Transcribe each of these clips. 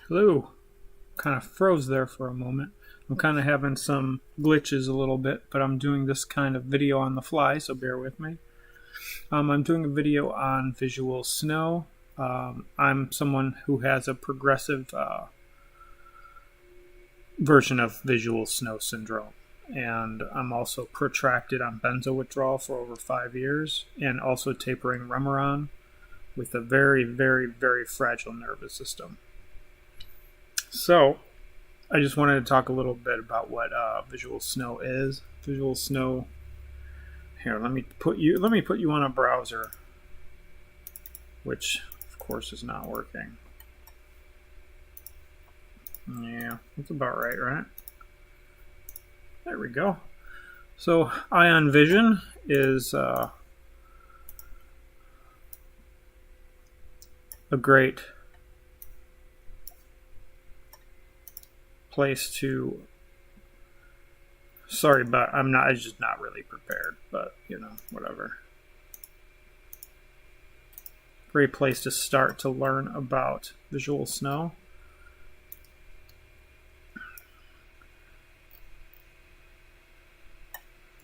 Hello. Kind of froze there for a moment. I'm kind of having some glitches a little bit, but I'm doing this kind of video on the fly, so bear with me. I'm doing a video on visual snow. I'm someone who has a progressive version of visual snow syndrome, and I'm also protracted on benzo withdrawal for over 5 years, and also tapering Remeron with a very, very, very fragile nervous system. So, I just wanted to talk a little bit about what visual snow is. Visual snow. Here, let me put you on a browser, which of course is not working. Yeah, that's about right? There we go. So, Ion Vision is a great place to. Sorry, but I'm just not really prepared, but whatever. Great place to start to learn about visual snow.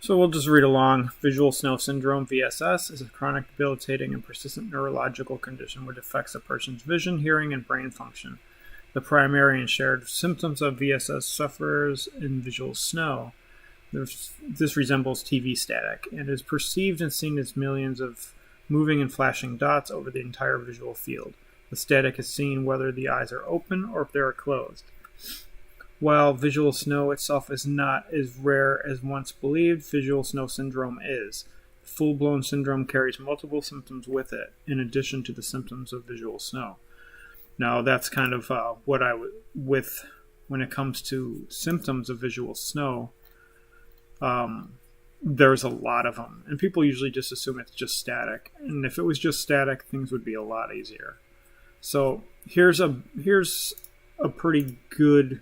So we'll just read along. Visual snow syndrome, VSS, is a chronic, debilitating, and persistent neurological condition which affects a person's vision, hearing, and brain function. The primary and shared symptoms of VSS sufferers in visual snow. This resembles TV static and is perceived and seen as millions of moving and flashing dots over the entire visual field. The static is seen whether the eyes are open or if they are closed. While visual snow itself is not as rare as once believed, visual snow syndrome is. Full-blown syndrome carries multiple symptoms with it, in addition to the symptoms of visual snow. Now, that's kind of what with when it comes to symptoms of visual snow. There's a lot of them, and people usually just assume it's just static. And if it was just static, things would be a lot easier. So here's a pretty good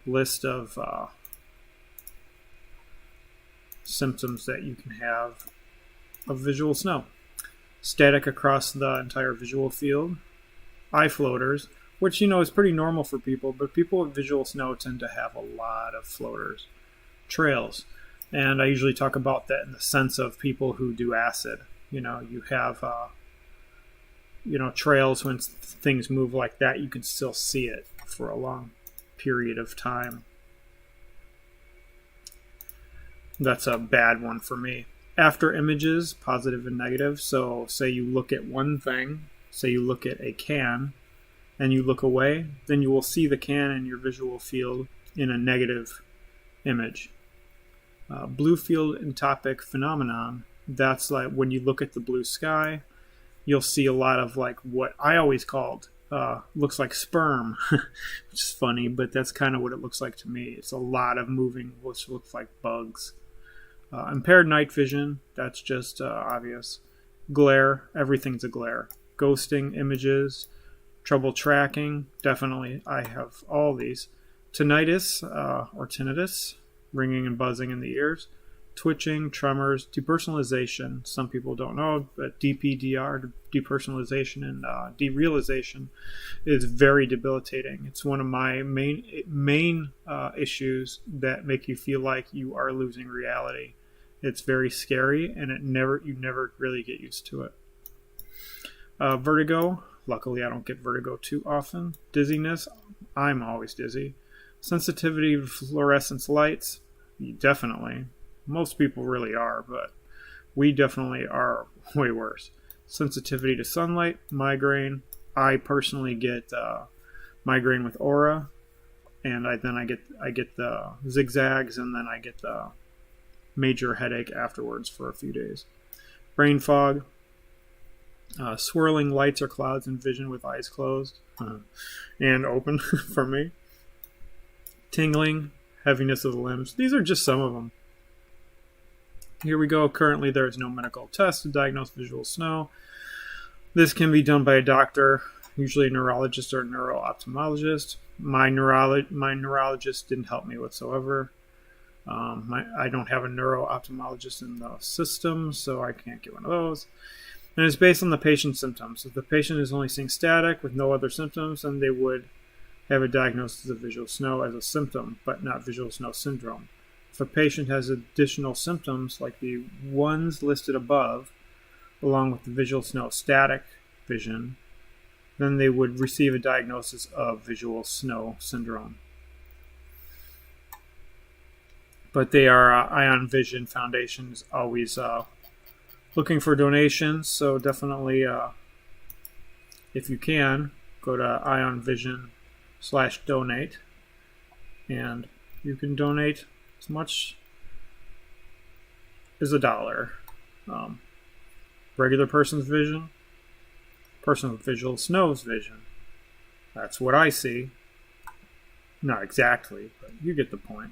list of symptoms that you can have of visual snow. Static across the entire visual field. Eye floaters, which is pretty normal for people, but people with visual snow tend to have a lot of floaters. Trails, and I usually talk about that in the sense of people who do acid. You have trails. When things move like that, you can still see it for a long period of time. That's a bad one for me. After images, positive and negative. So say you look at one thing, say you look at a can and you look away, then you will see the can in your visual field in a negative image. Blue field entopic phenomenon, that's like when you look at the blue sky, you'll see a lot of like what I always called looks like sperm, which is funny, but that's kind of what it looks like to me. It's a lot of moving, which looks like bugs. Impaired night vision, that's just obvious. Glare, everything's a glare. Ghosting images, trouble tracking, definitely I have all these. Tinnitus or tinnitus, ringing and buzzing in the ears. Twitching, tremors, depersonalization. Some people don't know, but DPDR, depersonalization and derealization, is very debilitating. It's one of my main issues that make you feel like you are losing reality. It's very scary, and you never really get used to it. Vertigo. Luckily, I don't get vertigo too often. Dizziness. I'm always dizzy. Sensitivity to fluorescence lights. Definitely. Most people really are, but we definitely are way worse. Sensitivity to sunlight, migraine. I personally get migraine with aura, and I get the zigzags, and then I get the major headache afterwards for a few days. Brain fog, swirling lights or clouds in vision with eyes closed and open for me. Tingling, heaviness of the limbs. These are just some of them. Here we go. Currently, there is no medical test to diagnose visual snow. This can be done by a doctor, usually a neurologist or a neuro-ophthalmologist. My neurologist didn't help me whatsoever. I don't have a neuro-ophthalmologist in the system, so I can't get one of those. And it's based on the patient's symptoms. If the patient is only seeing static with no other symptoms, then they would have a diagnosis of visual snow as a symptom, but not visual snow syndrome. If a patient has additional symptoms like the ones listed above, along with the visual snow static vision, then they would receive a diagnosis of visual snow syndrome. But they are Ion Vision Foundation is always looking for donations, so definitely, if you can, go to ionvision.com/donate, and you can donate as much as $1. Regular person's vision, person with visual snow's vision. That's what I see. Not exactly, but you get the point.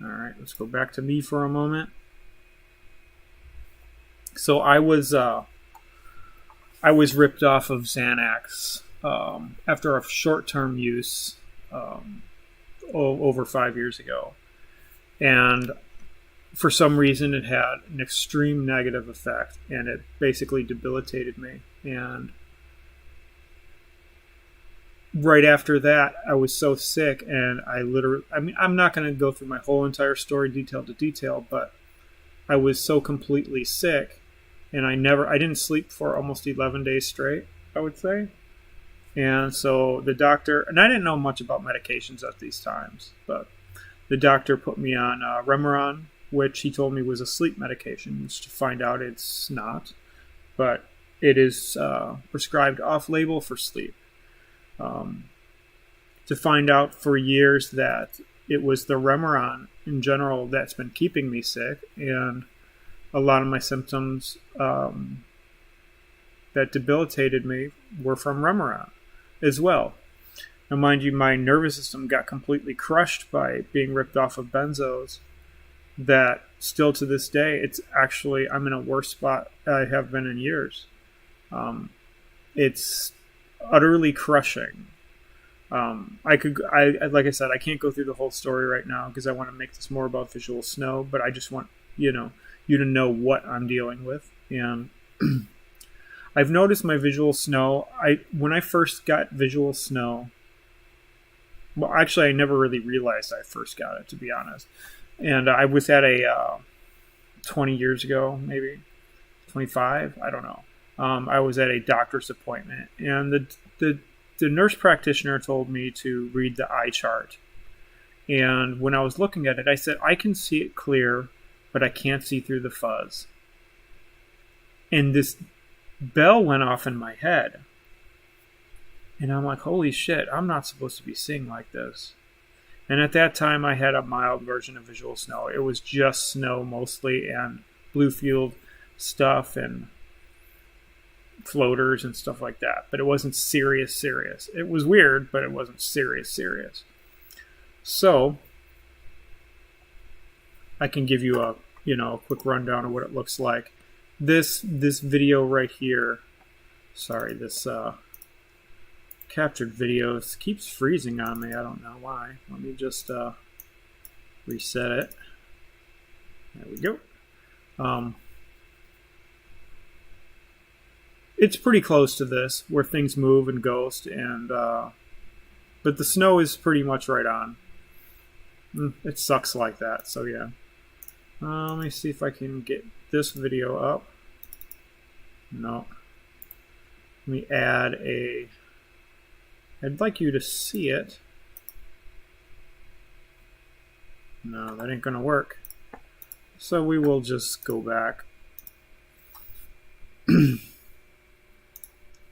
Alright, let's go back to me for a moment. So I was ripped off of Xanax after a short-term use over 5 years ago. And for some reason it had an extreme negative effect, and it basically debilitated me. And right after that, I was so sick, and I'm not going to go through my whole entire story detail to detail, but I was so completely sick, and I didn't sleep for almost 11 days straight, I would say. And so the doctor, and I didn't know much about medications at these times, but the doctor put me on Remeron, which he told me was a sleep medication, which to find out it's not, but it is prescribed off-label for sleep. To find out for years that it was the Remeron in general that's been keeping me sick, and a lot of my symptoms that debilitated me were from Remeron as well. Now, mind you, my nervous system got completely crushed by being ripped off of benzos, that still to this day, I'm in a worse spot I have been in years. It's utterly crushing. Like I said, I can't go through the whole story right now because I want to make this more about visual snow, but I just want you to know what I'm dealing with. And I've noticed my visual snow. When I first got visual snow, well, actually, I never really realized I first got it, to be honest. And I was at 20 years ago, maybe 25, I don't know. I was at a doctor's appointment, and the nurse practitioner told me to read the eye chart. And when I was looking at it, I said, I can see it clear, but I can't see through the fuzz. And this bell went off in my head. And I'm like, holy shit, I'm not supposed to be seeing like this. And at that time, I had a mild version of visual snow. It was just snow mostly, and blue field stuff, and floaters and stuff like that. But it wasn't serious. It was weird, but it wasn't serious. So I can give you a quick rundown of what it looks like. This video right here, sorry, this captured video keeps freezing on me. I don't know why. Let me just reset it. There we go. It's pretty close to this, where things move and ghost, and but the snow is pretty much right on. It sucks like that, so yeah. Let me see if I can get this video up. No. Let me add I'd like you to see it. No, that ain't gonna work. So we will just go back.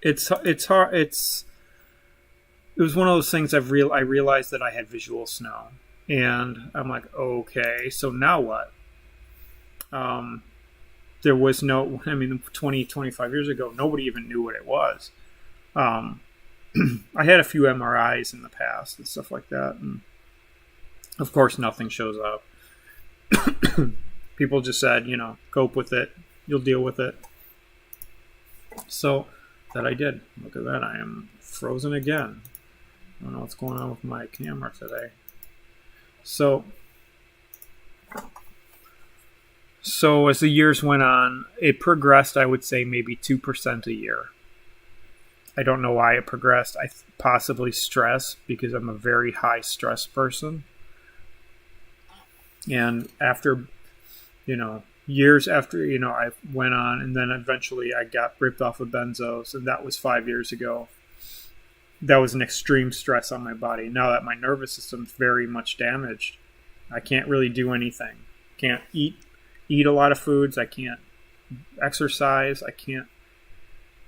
It's hard. It was one of those things I realized that I had visual snow, and I'm like, okay, so now what? There was 20, 25 years ago, nobody even knew what it was. I had a few MRIs in the past and stuff like that, and of course nothing shows up. People just said, cope with it, you'll deal with it. So that I did. Look at that, I am frozen again. I don't know what's going on with my camera today. So as the years went on, it progressed, I would say maybe 2% a year. I don't know why it progressed. Possibly stress, because I'm a very high stress person. And after, years after, I went on, and then eventually I got ripped off of benzos, and that was 5 years ago. That was an extreme stress on my body. Now that my nervous system's very much damaged, I can't really do anything. Can't eat a lot of foods. I can't exercise. I can't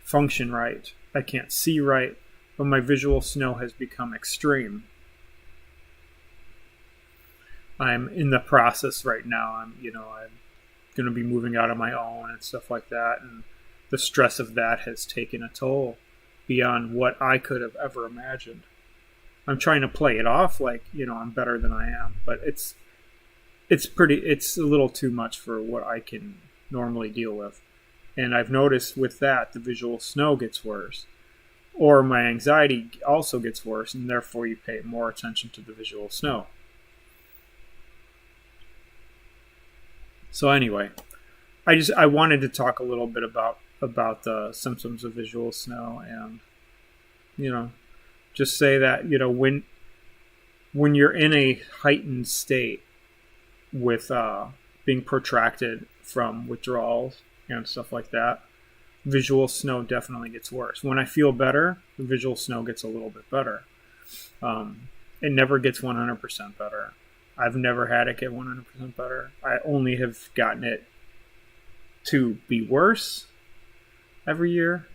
function right. I can't see right. But my visual snow has become extreme. I'm in the process right now. I'm going to be moving out on my own and stuff like that. And the stress of that has taken a toll beyond what I could have ever imagined. I'm trying to play it off like, I'm better than I am, but it's a little too much for what I can normally deal with. And I've noticed with that, the visual snow gets worse, or my anxiety also gets worse, and therefore you pay more attention to the visual snow. So anyway, I wanted to talk a little bit about the symptoms of visual snow, and just say that when you're in a heightened state with being protracted from withdrawals and stuff like that, visual snow definitely gets worse. When I feel better, the visual snow gets a little bit better. It never gets 100% better. I've never had it get 100% better. I only have gotten it to be worse every year.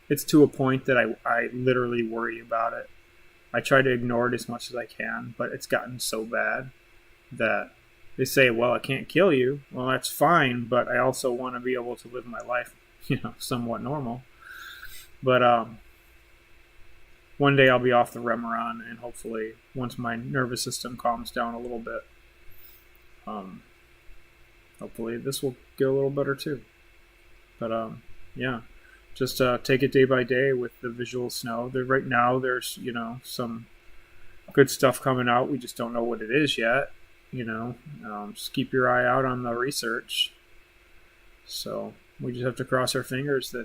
It's to a point that I literally worry about it. I try to ignore it as much as I can, but it's gotten so bad that they say, well, it can't kill you. Well, that's fine, but I also want to be able to live my life, somewhat normal. But one day I'll be off the Remeron, and hopefully once my nervous system calms down a little bit, hopefully this will get a little better too. But just take it day by day with the visual snow. Right now there's some good stuff coming out. We just don't know what it is yet. Just keep your eye out on the research. So we just have to cross our fingers that